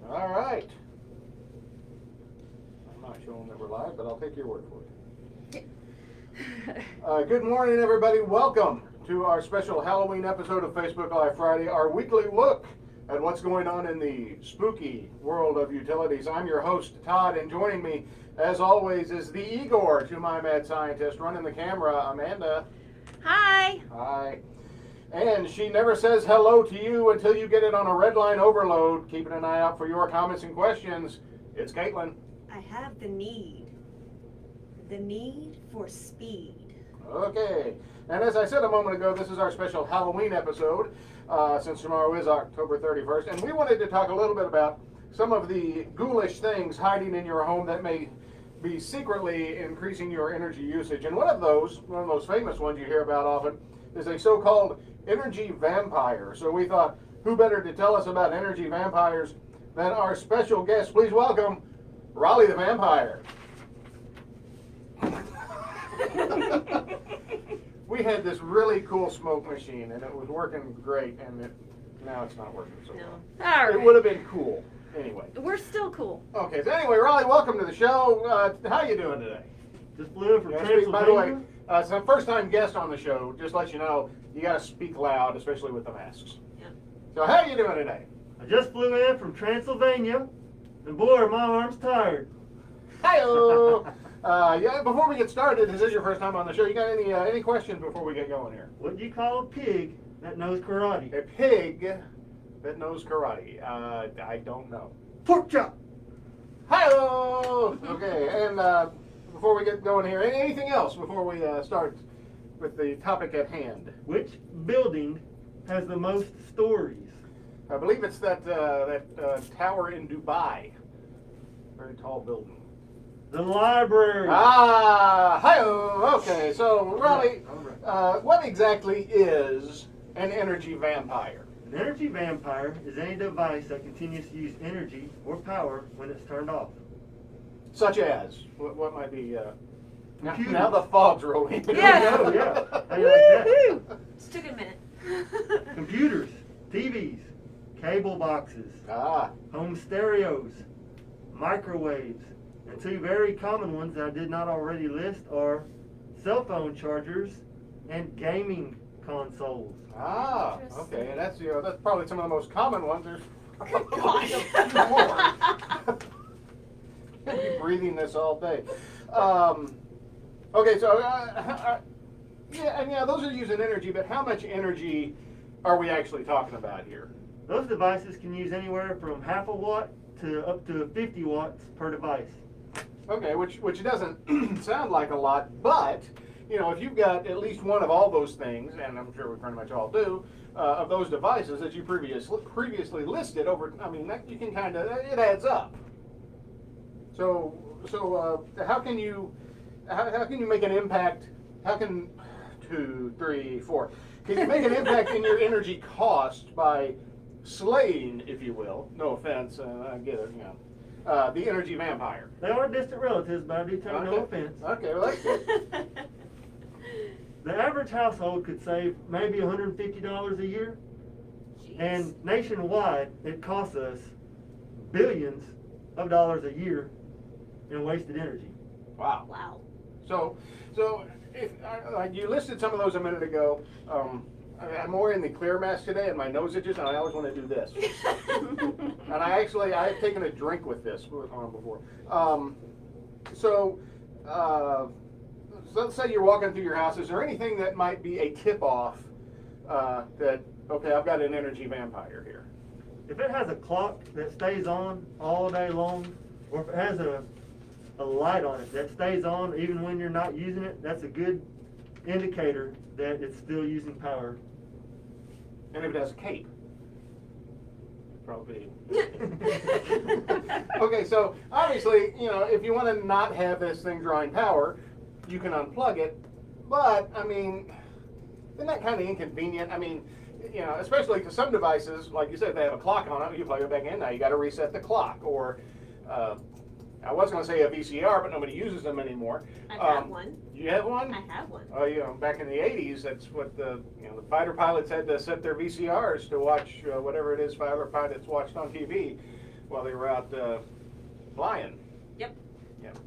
All right. I'm not showing that we're live, but I'll take your word for it. Good morning, everybody. Welcome to our special Halloween episode of Facebook Live Friday, our weekly look at what's going on in the spooky world of utilities. I'm your host, Todd, and joining me, as always, is the Igor to my mad scientist, running the camera, Amanda. Hi. Hi. And she never says hello to you until you get it on a red line overload. Keeping an eye out for your comments and questions. It's Caitlin. I have the need for speed. Okay. And as I said a moment ago, this is our special Halloween episode, since tomorrow is October 31st. And we wanted to talk a little bit about some of the ghoulish things hiding in your home that may be secretly increasing your energy usage. And one of those famous ones you hear about often, is a so-called energy vampire. So we thought, who better to tell us about energy vampires than our special guest? Please welcome Raleigh the Vampire. We had this really cool smoke machine, and it was working great, and now it's not working so well. All right. It would have been cool anyway. We're still cool. Okay, so anyway, Raleigh, welcome to the show. How you doing today? Just flew in from Transylvania. By the way, it's a first-time guest on the show. Just let you know, you got to speak loud, especially with the masks. Yeah. So how you doing today? I just flew in from Transylvania, and boy, are my arms tired. Hi-oh! Yeah, before we get started, this is your first time on the show. You got any questions before we get going here? What do you call a pig that knows karate? A pig that knows karate. I don't know. Pork chop! Hi-oh! Okay, and before we get going here, anything else before we start with the topic at hand? Which building has the most stories? I believe it's that tower in Dubai. Very tall building. The library. Ah, hi-oh. Okay, so Raleigh, what exactly is an energy vampire? An energy vampire is any device that continues to use energy or power when it's turned off. Such as? What might be... Computers. Now the fog's rolling. Yeah. Oh, yeah. How do you like Woo-hoo. Just took a minute. that? Computers, TVs, cable boxes, home stereos, microwaves, and two very common ones that I did not already list are cell phone chargers and gaming consoles. Okay, and that's probably some of the most common ones. There's Good gosh. a few more. I'll be breathing this all day. Okay, so those are using energy, but how much energy are we actually talking about here? Those devices can use anywhere from half a watt to up to 50 watts per device. Okay, which doesn't sound like a lot, but if you've got at least one of all those things, and I'm sure we pretty much all do, of those devices that you previously listed that you can it adds up. So how can you make an impact? How can 2, 3, 4? Can you make an impact in your energy cost by slaying, if you will? No offense, I get it. The energy vampire. They are distant relatives, but I do take no offense. Okay, well that's good. The average household could save maybe $150 a year, Jeez. and nationwide it costs us billions of dollars a year in wasted energy. Wow. Wow. So if you listed some of those a minute ago. I'm more in the clear mask today, and my nose itches, and I always want to do this. And I've taken a drink with this before. So let's say you're walking through your house. Is there anything that might be a tip-off that, okay, I've got an energy vampire here? If it has a clock that stays on all day long, or if it has a light on it that stays on even when you're not using it, that's a good indicator that it's still using power. And if it has a cape? Probably. Okay, so obviously, if you want to not have this thing drawing power, you can unplug it. But, isn't that kind of inconvenient? Especially because some devices, like you said, they have a clock on it. You plug it back in, now you got to reset the clock. Or I was going to say a VCR, but nobody uses them anymore. I have one. You have one? I have one. Oh, back in the 80s, that's what the fighter pilots had to set their VCRs to watch whatever it is fighter pilots watched on TV. while they were out flying. Yep. Yep.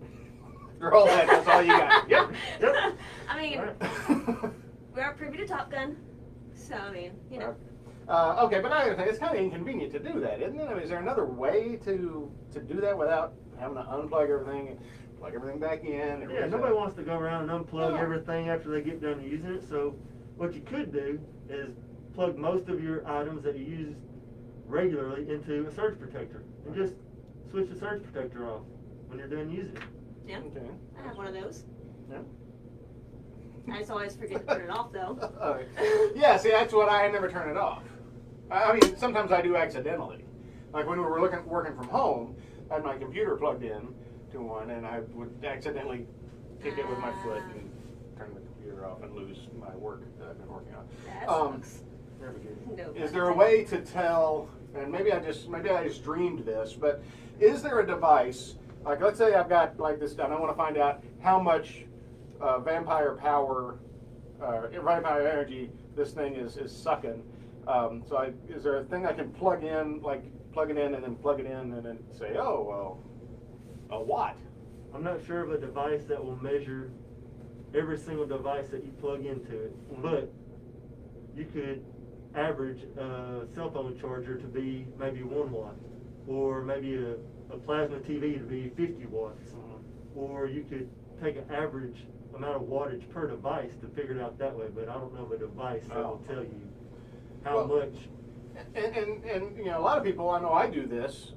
After all that, that's all you got. Yep. Yep. I mean, Right. we are privy to Top Gun, so I mean, you know. Okay, but I think it's kind of inconvenient to do that, isn't it? I mean, is there another way to do that without having to unplug everything and plug everything back in? And Yeah, reset? nobody wants to go around and unplug Yeah. everything after they get done using it. So what you could do is plug most of your items that you use regularly into a surge protector and just switch the surge protector off when you're done using it. Yeah. Okay. I have one of those. Yeah. I just always forget to turn it off though. Yeah, see, that's what I never turn it off. I mean, sometimes I do accidentally. Like when we were working from home, I had my computer plugged in to one, and I would accidentally kick it with my foot and turn the computer off and lose my work that I've been working on. That sucks. Never good. No. Is there a way to tell? And maybe I just dreamed this, but is there a device? Like, let's say I've got like this, and I want to find out how much vampire power, vampire energy this thing is sucking. Is there a thing I can plug in, like plug it in and then plug it in and then say, oh, well, a watt? I'm not sure of a device that will measure every single device that you plug into it, but you could average a cell phone charger to be maybe 1 watt, or maybe a plasma TV to be 50 watts, or you could take an average amount of wattage per device to figure it out that way, but I don't know of a device that will tell you how much. And you know, a lot of people, I know I do this.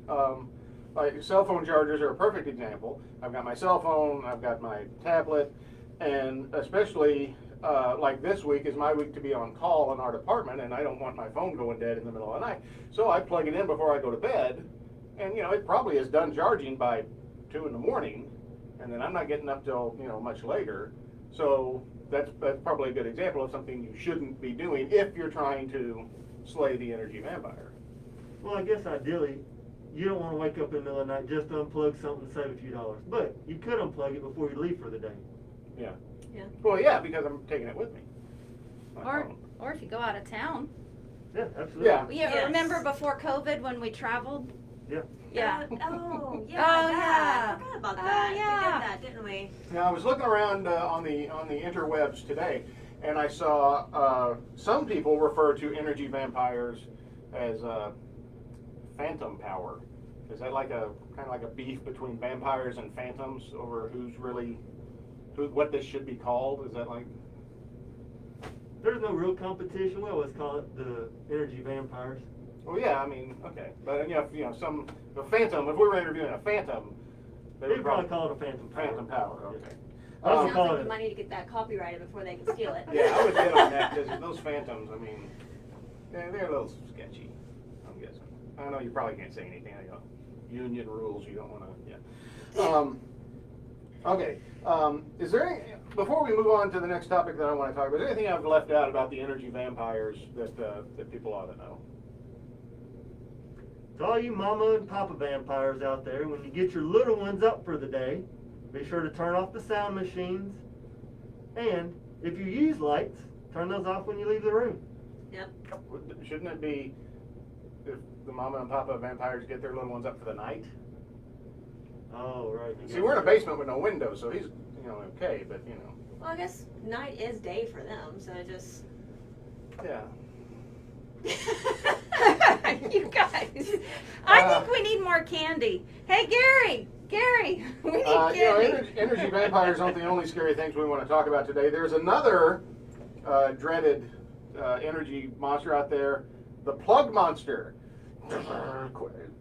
Like cell phone chargers are a perfect example. I've got my cell phone, I've got my tablet, and especially like this week is my week to be on call in our department, and I don't want my phone going dead in the middle of the night. So I plug it in before I go to bed, and you know, it probably is done charging by 2 in the morning, and then I'm not getting up till, you know, much later. So that's probably a good example of something you shouldn't be doing if you're trying to slay the energy vampire. Well, I guess ideally, you don't want to wake up in the middle of the night just to unplug something and save a few dollars. But you could unplug it before you leave for the day. Yeah. Yeah. Well, yeah, because I'm taking it with me. My Or phone. or if you go out of town. Yeah, absolutely. Yeah. You Yes. remember before COVID when we traveled? Yeah. Yeah. Oh, yeah. Oh, that. yeah. I forgot about Oh, that. yeah. We did that, didn't we? Now, I was looking around on the interwebs today, and I saw some people refer to energy vampires as phantom power. Is that like a kind of like a beef between vampires and phantoms over what this should be called? Is that like? There's no real competition. We always call it the energy vampires. Well, yeah, I mean, okay, but you know, a phantom. If we were interviewing a phantom, they They'd would probably call it a phantom power. phantom power. Okay. I don't Sounds call like it. we might need to get that copyrighted before they can steal it. Yeah, I would get on that because those phantoms, I mean, they're a little sketchy, I'm guessing. I know you probably can't say anything. You know, union rules, you don't want to, yeah. Okay, is there any, before we move on to the next topic that I want to talk about, is there anything I've left out about the energy vampires that people ought to know? To all you mama and papa vampires out there, when you get your little ones up for the day, be sure to turn off the sound machines. And if you use lights, turn those off when you leave the room. Yep. Shouldn't it be if the mama and papa vampires get their little ones up for the night? Oh, right. See, we're in a basement with no windows, so he's, you know, okay, but, you know. Well, I guess night is day for them, so it just. Yeah. You guys. I think we need more candy. Hey, Gary, we need You know, candy. energy vampires aren't the only scary things we want to talk about today. There's another dreaded energy monster out there, the plug monster.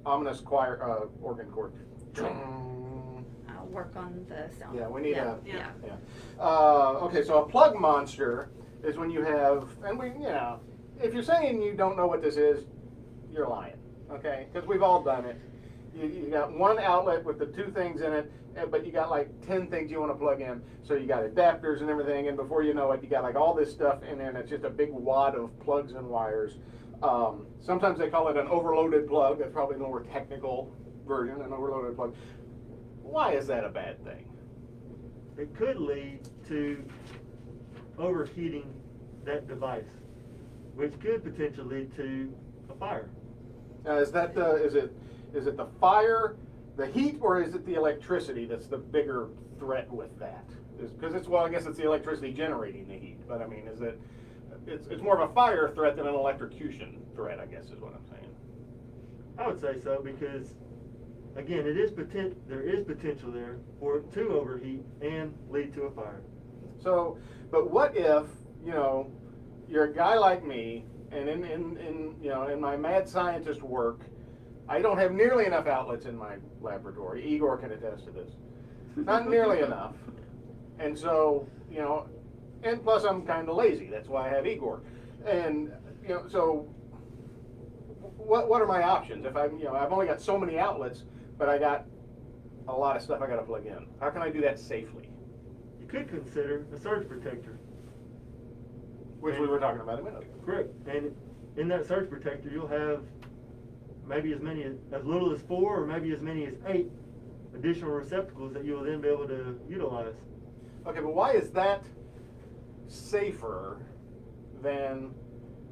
Ominous choir organ chord. I'll work on the sound. Yeah, we need yeah. a. Yeah. Yeah. Okay, so a plug monster is when you have, and we, you know, if you're saying you don't know what this is, you're lying. Okay, because we've all done it. You got one outlet with the 2 things in it, but you got like 10 things you want to plug in. So you got adapters and everything, and before you know it, you got like all this stuff, and then it's just a big wad of plugs and wires. Sometimes they call it an overloaded plug. That's probably the more technical version, an overloaded plug. Why is that a bad thing? It could lead to overheating that device, which could potentially lead to a fire. Is Is it the fire, the heat, or is it the electricity that's the bigger threat with that? Because it's, well, I guess it's the electricity generating the heat, but I mean, is it, it's more of a fire threat than an electrocution threat, I guess is what I'm saying. I would say so because, again, there is potential there for it to overheat and lead to a fire. So, but what if, you know, you're a guy like me, and in my mad scientist work, I don't have nearly enough outlets in my laboratory. Igor can attest to this. Not nearly enough. And so, you know, and plus I'm kind of lazy. That's why I have Igor. And, you know, so what are my options? If I'm, you know, I've only got so many outlets, but I got a lot of stuff I got to plug in. How can I do that safely? You could consider a surge protector. Which we were talking about a minute ago. Correct. And in that surge protector, you'll have maybe as little as 4 or maybe as many as 8 additional receptacles that you'll then be able to utilize. Okay, but why is that safer than,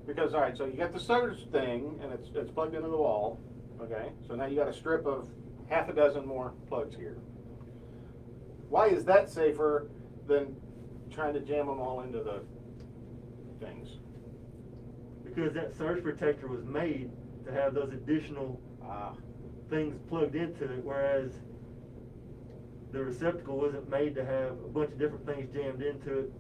because, all right, so you got the surge thing, and it's plugged into the wall, okay? So now you got a strip of half a dozen more plugs here. Why is that safer than trying to jam them all into the things? Because that surge protector was made to have those additional things plugged into it, whereas the receptacle wasn't made to have a bunch of different things jammed into it.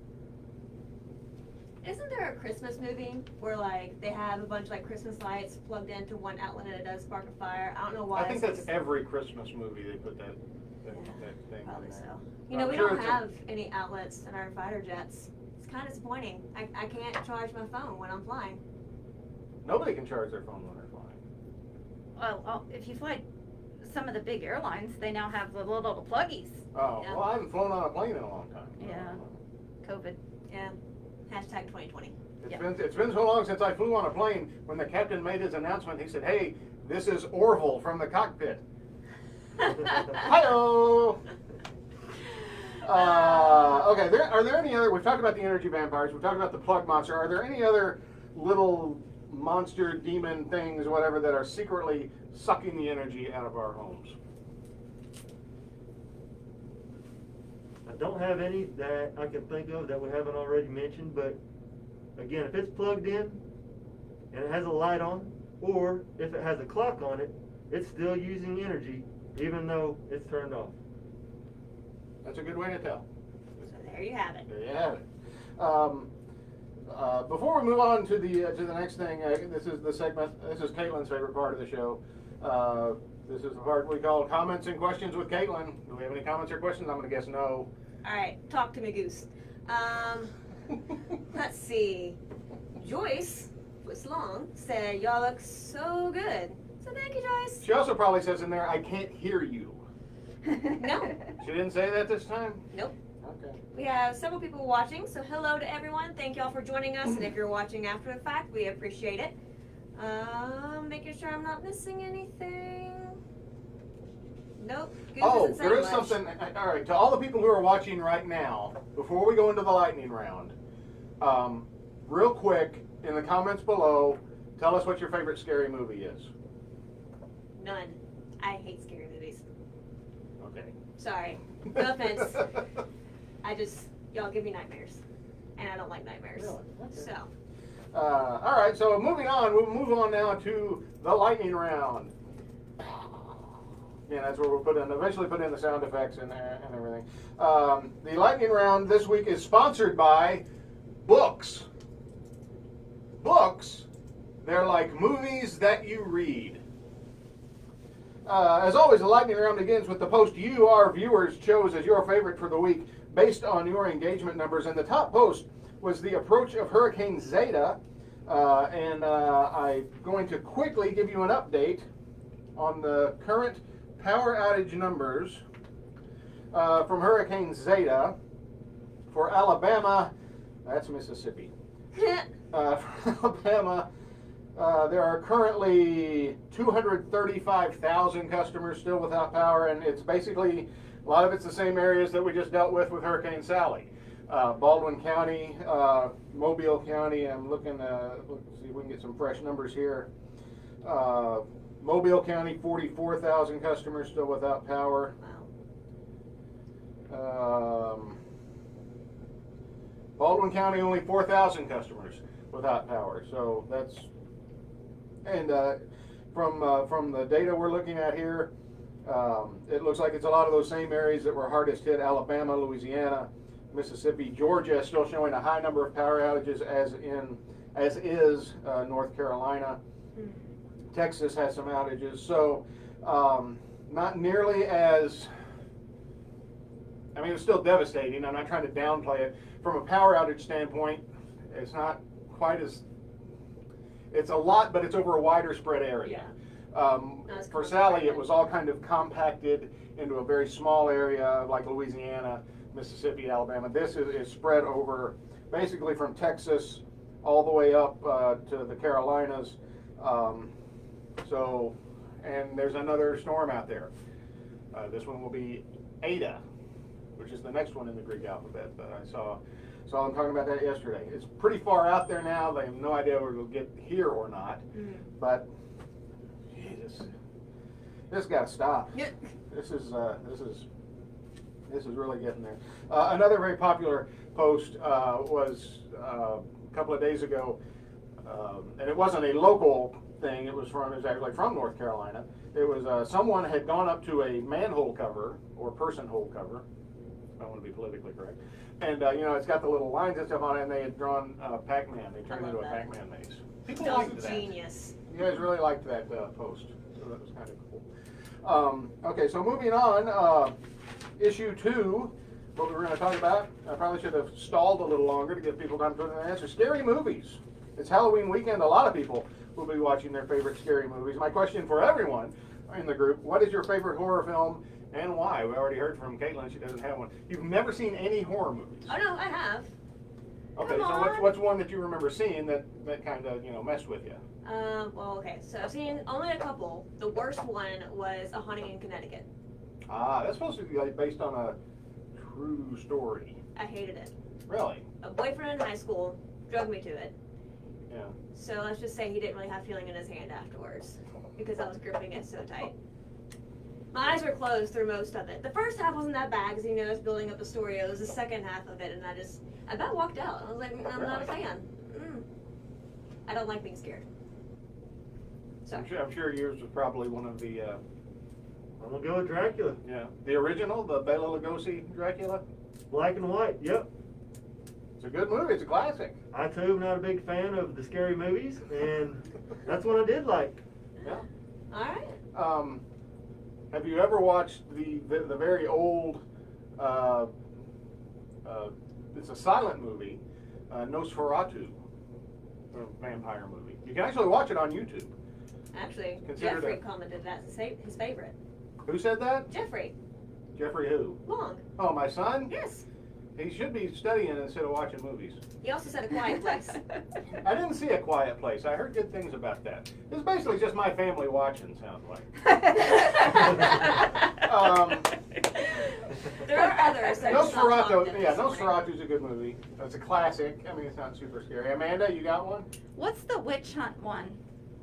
Isn't there a Christmas movie where like they have a bunch of like Christmas lights plugged into one outlet and it does spark a fire? I don't know why. I think that's every Christmas movie they put that thing Probably in there. so. You know, I'm we sure don't it's have any outlets in our fighter jets. It's kind of disappointing. I can't charge my phone when I'm flying. Nobody can charge their phone when they're flying. Well, if you fly some of the big airlines, they now have the little pluggies. Oh, Yeah. well, I haven't flown on a plane in a long time. Yeah. COVID. Yeah. Hashtag 2020. It's been so long since I flew on a plane. When the captain made his announcement, he said, "Hey, this is Orville from the cockpit." Hi-oh! Okay, are there any other, we've talked about the energy vampires, we've talked about the plug monster, are there any other little monster, demon things, whatever, that are secretly sucking the energy out of our homes? I don't have any that I can think of that we haven't already mentioned, but again, if it's plugged in and it has a light on, or if it has a clock on it, it's still using energy even though it's turned off. That's a good way to tell. So there you have it. There you have it. Before we move on to the next thing, this is the segment. This is Caitlin's favorite part of the show. This is the part we call comments and questions with Caitlin. Do we have any comments or questions? I'm going to guess no. All right, talk to me, Goose. Let's see. Joyce Long said, "Y'all look so good." So thank you, Joyce. She also probably says in there, "I can't hear you." No. She didn't say that this time? Nope. Okay. We have several people watching, so hello to everyone. Thank y'all for joining us, and if you're watching after the fact, we appreciate it. Making sure I'm not missing anything. Nope. Goose Oh, isn't there is saying much. something. All right, to all the people who are watching right now, before we go into the lightning round, real quick, in the comments below, tell us what your favorite scary movie is. None. I hate scary movies. Okay. Sorry. No offense. Y'all give me nightmares. And I don't like nightmares. Really? Okay. So. All right, so moving on, we'll move on now to the lightning round. Yeah, that's where we'll eventually put in the sound effects and everything. The lightning round this week is sponsored by books. Books, they're like movies that you read. As always, the lightning round begins with the post you, our viewers, chose as your favorite for the week based on your engagement numbers. And the top post was the approach of Hurricane Zeta. And I'm going to quickly give you an update on the current power outage numbers from Hurricane Zeta. For Alabama, that's Mississippi. For Alabama, there are currently 235,000 customers still without power, and it's basically, a lot of it's the same areas that we just dealt with Hurricane Sally. Baldwin County, Mobile County, I'm looking to see if we can get some fresh numbers here. Mobile County, 44,000 customers still without power. Wow. Baldwin County, only 4,000 customers without power. So that's, and from the data we're looking at here, it looks like it's a lot of those same areas that were hardest hit: Alabama, Louisiana, Mississippi, Georgia, still showing a high number of power outages, as is North Carolina. Texas has some outages, so not nearly as. I mean, it's still devastating. I'm not trying to downplay it. From a power outage standpoint, it's not quite as. It's a lot, but it's over a wider spread area. For Sally, it was all kind of compacted into a very small area like Louisiana, Mississippi, Alabama. This is spread over basically from Texas all the way up to the Carolinas. And there's another storm out there. This one will be Ada, which is the next one in the Greek alphabet. I saw them talking about that yesterday. It's pretty far out there now. They have no idea whether it'll get here or not. But Jesus, this got to stop. This is really getting there. Another very popular post was a couple of days ago, and it wasn't a local thing. It was actually from North Carolina. It was someone had gone up to a manhole cover or person hole cover. I don't want to be politically correct. And it's got the little lines and stuff on it, and they had drawn Pac-Man. They turned it into a Pac-Man maze. People liked that. Genius. You guys really liked that post, so that was kind of cool. Okay, so moving on, issue 2, what we were going to talk about. I probably should have stalled a little longer to give people time to answer. Scary movies. It's Halloween weekend. A lot of people will be watching their favorite scary movies. My question for everyone in the group: what is your favorite horror film and why? We already heard from Caitlin; she doesn't have one. You've never seen any horror movies? Oh no, I have. Okay, so what's one that you remember seeing that kind of messed with you? Well, okay, so I've seen only a couple. The worst one was A Haunting in Connecticut. Ah, that's supposed to be based on a true story. I hated it. Really? A boyfriend in high school drug me to it. Yeah. So let's just say he didn't really have feeling in his hand afterwards because I was gripping it so tight. My eyes were closed through most of it. The first half wasn't that bad because I was building up the story. It was the second half of it, and I about walked out. I was like, I'm not a fan. I don't like being scared. So I'm sure yours was probably one of the. I'm gonna go with Dracula. Yeah, the original, the Bela Lugosi Dracula. Black and white. Yep. It's a good movie. It's a classic. I too am not a big fan of the scary movies, and that's what I did like. Yeah. all right. Have you ever watched the very old? It's a silent movie, Nosferatu, a vampire movie. You can actually watch it on YouTube. Actually, Consider Jeffrey that. commented that's his favorite. Who said that? Jeffrey Jeffrey who? Long. Oh, my son? Yes. He should be studying instead of watching movies. He also said A Quiet Place. I didn't see A Quiet Place. I heard good things about that. It's basically just my family watching, sounds like. There are others. Nosferatu's a good movie. It's a classic. I mean, it's not super scary. Amanda, you got one? What's the witch hunt one?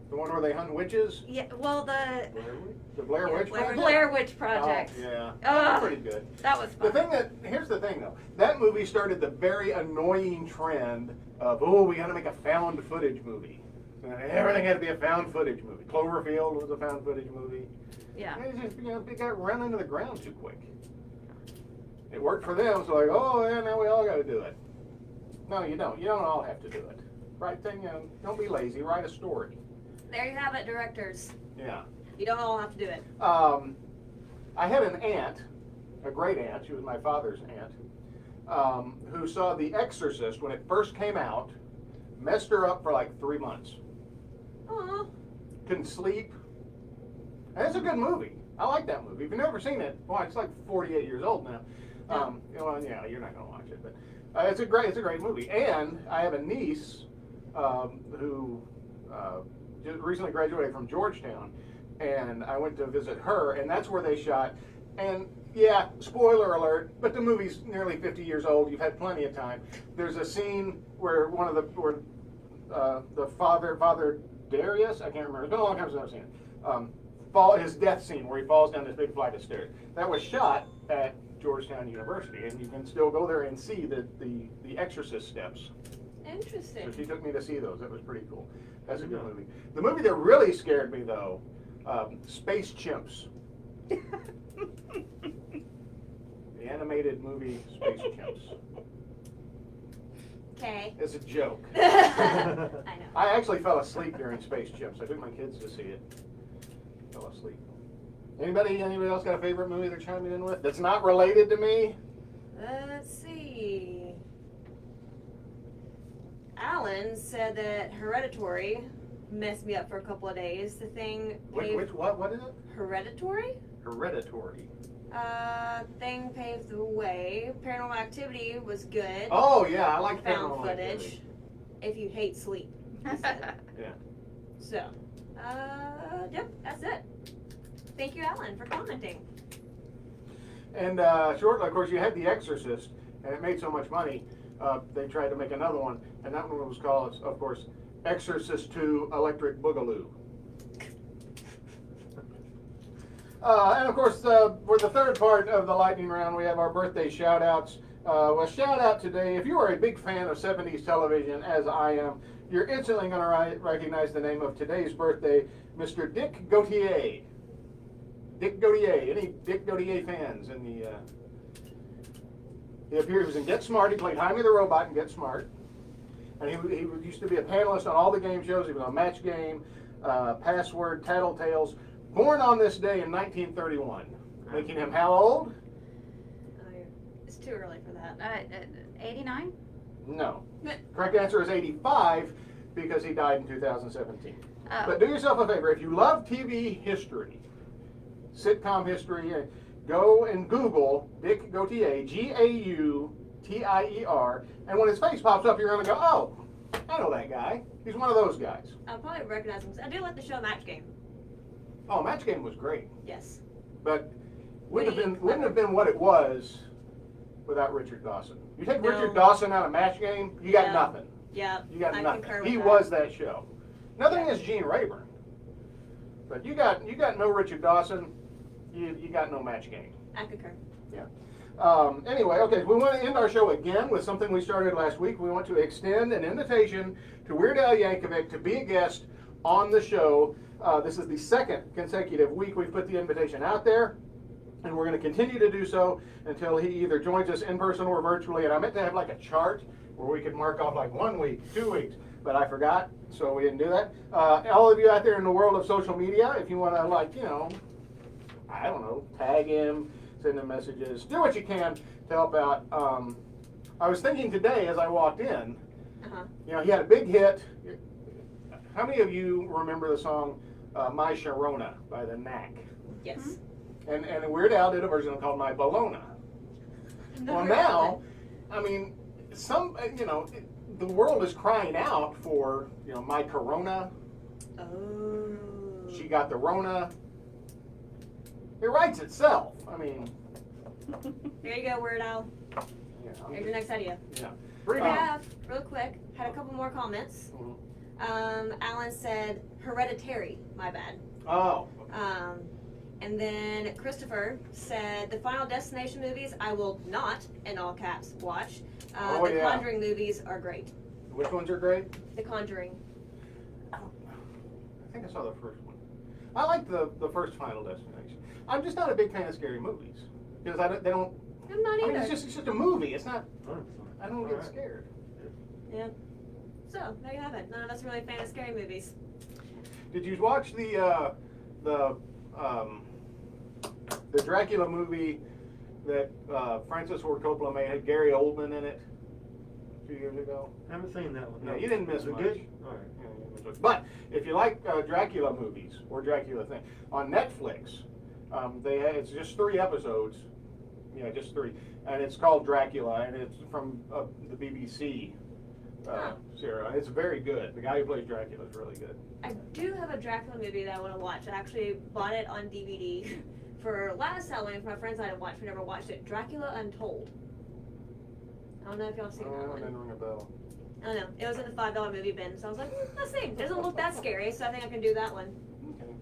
The one where they hunt witches? Yeah, well, the Blair Witch Project? Blair Witch Project. Oh, yeah. Oh, Pretty good. That was fun. Here's the thing though. That movie started the very annoying trend of, we gotta make a found footage movie. And everything had to be a found footage movie. Cloverfield was a found footage movie. Yeah. And it just, it got run into the ground too quick. It worked for them, so like, now we all gotta do it. No, you don't. You don't all have to do it. Right thing, don't be lazy, write a story. There you have it, directors. Yeah. You don't all have to do it. I had an aunt, a great aunt, she was my father's aunt, who saw The Exorcist when it first came out, messed her up for like 3 months. Aw. Couldn't sleep. And it's a good movie. I like that movie. If you've never seen it, well, it's like 48 years old now. Yeah, you're not gonna watch it, but it's a great movie. And I have a niece who just recently graduated from Georgetown, and I went to visit her, and that's where they shot. And yeah, spoiler alert, but the movie's nearly 50 years old. You've had plenty of time. There's a scene where the father Darius, I can't remember. It's been a long time since I've seen it. his death scene where he falls down this big flight of stairs. That was shot at Georgetown University, and you can still go there and see the Exorcist steps. Interesting. So she took me to see those. That was pretty cool. That's a good movie. The movie that really scared me, though, Space Chimps. The animated movie Space Chimps. Okay. It's a joke. I know. I actually fell asleep during Space Chimps. I took my kids to see it. Fell asleep. Anybody else got a favorite movie they're chiming in with that's not related to me? Let's see. Alan said that Hereditary messed me up for a couple of days. The thing What is it? Hereditary? Hereditary. Thing paved the way. Paranormal Activity was good. Oh yeah, I like Found Paranormal footage. Activity. If you hate sleep, he said. Yeah. So, yep, that's it. Thank you, Alan, for commenting. And shortly, of course, you had The Exorcist, and it made so much money, they tried to make another one, and that one was called, of course, Exorcist 2 Electric Boogaloo. And of course, for the third part of the lightning round, we have our birthday shout-outs. Well, shout out today, if you are a big fan of 70s television, as I am, you're instantly going to recognize the name of today's birthday, Mr. Dick Gautier. Dick Gautier. Any Dick Gautier fans in the... He appears in Get Smart. He played Jaime the Robot in Get Smart. And he used to be a panelist on all the game shows. He was on Match Game, Password, Tattletales. Born on this day in 1931. Making him how old? It's too early for that. 89? No. Correct answer is 85 because he died in 2017. Oh. But do yourself a favor. If you love TV history, sitcom history, go and Google Dick Gautier, Gautier, and when his face pops up, you're going to go, oh, I know that guy. He's one of those guys. I'll probably recognize him. I do like the show Match Game. Oh, Match Game was great, Yes. but wouldn't have been what it was without Richard Dawson. You take No. Richard Dawson out of Match Game, you got Yeah. nothing. Yeah. You got I nothing. concur with He that. was that show. Nothing Yeah. is Gene Rayburn, but you got no Richard Dawson. You got no Match Game. I concur. Anyway, okay, we want to end our show again with something we started last week. We want to extend an invitation to Weird Al Yankovic to be a guest on the show. This is the second consecutive week we've put the invitation out there, and we're going to continue to do so until he either joins us in person or virtually. And I meant to have like a chart where we could mark off like 1 week, 2 weeks, but I forgot, so we didn't do that. All of you out there in the world of social media, if you want to, like, I don't know, tag him, send him messages, do what you can to help out. I was thinking today as I walked in, he had a big hit. How many of you remember the song My Sharona by the Knack? Yes. And Weird Al did a version called My Bologna. Well, now, I mean, the world is crying out for, My Corona. Oh. She got the Rona. It writes itself. I mean, Here you go, Weird Al. Here's your next idea. Yeah. We have, real quick, had a couple more comments. Alan said Hereditary, my bad. Oh. And then Christopher said the Final Destination movies I will not, in all caps, watch. The Conjuring movies are great. Which ones are great? The Conjuring. I think I saw the first one. I like the first Final Destination. I'm just not a big fan of scary movies because they don't. I'm not either. I mean, it's just a movie. It's not. I don't get scared. Yeah. So there you have it. None of us are really a fan of scary movies. Did you watch the Dracula movie that Francis Ford Coppola made? Had Gary Oldman in it a few years ago. I haven't seen that one. No, you didn't miss Is it much. good? All right. Yeah, you didn't miss much. But if you like Dracula movies or Dracula thing on Netflix, it's just 3 episodes. Yeah, just 3, and it's called Dracula, and it's from the BBC series. It's very good. The guy who plays Dracula is really good. I do have a Dracula movie that I want to watch. I actually bought it on DVD for last Halloween for my friends and I to watch. We never watched it. Dracula Untold. I don't know if y'all seen that Oh, one. it didn't ring a bell. I don't know. It was in the $5 movie bin, so I was like, let's see. It doesn't look that scary, so I think I can do that one. Okay.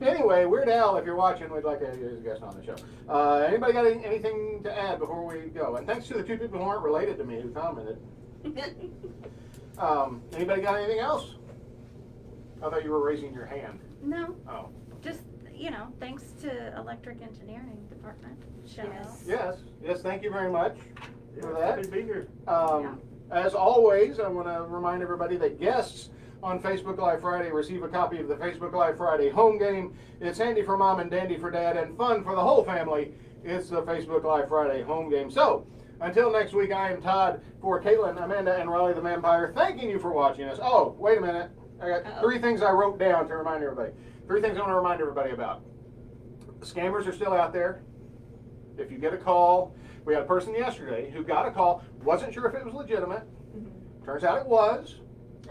Anyway, Weird Al, if you're watching, we'd like to have you as a guest on the show. Anybody got anything to add before we go? And thanks to the two people who aren't related to me who commented. Anybody got anything else? I thought you were raising your hand. No, Oh. just, thanks to Electric Engineering Department. Shout Yes. Yes, thank you very much for that. Happy to be here. As always, I want to remind everybody that guests on Facebook Live Friday receive a copy of the Facebook Live Friday home game. It's handy for mom and dandy for dad and fun for the whole family. It's the Facebook Live Friday home game. So, until next week, I am Todd for Caitlin, Amanda, and Raleigh the Vampire, thanking you for watching us. Oh, wait a minute. I got 3 things I wrote down to remind everybody. 3 things I want to remind everybody about. Scammers are still out there. If you get a call, we had a person yesterday who got a call, wasn't sure if it was legitimate. Turns out it was.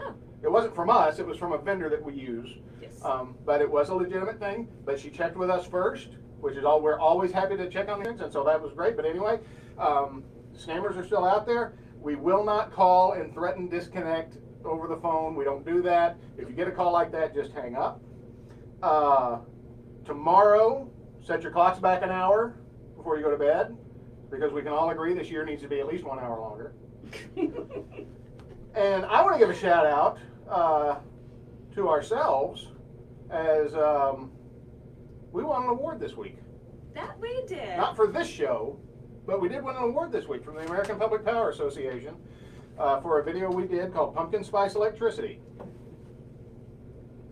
Oh. It wasn't from us, it was from a vendor that we use. Yes. But it was a legitimate thing, but she checked with us first, which is all, we're always happy to check on things, and so that was great. But anyway, scammers are still out there. We will not call and threaten disconnect over the phone. We don't do that. If you get a call like that, just hang up. Tomorrow, set your clocks back an hour before you go to bed, because we can all agree this year needs to be at least 1 hour longer. And I want to give a shout out to ourselves as we won an award this week. That we did. Not for this show, but we did win an award this week from the American Public Power Association for a video we did called Pumpkin Spice Electricity.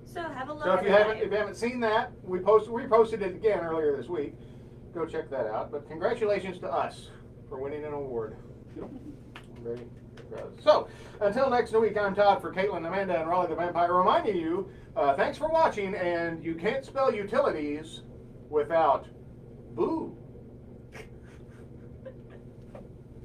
So have a look So at if you haven't seen that, we reposted it again earlier this week. Go check that out. But congratulations to us for winning an award. I'm very proud. So until next week, I'm Todd for Caitlin, Amanda, and Raleigh the Vampire, reminding you, thanks for watching, and you can't spell utilities without boo.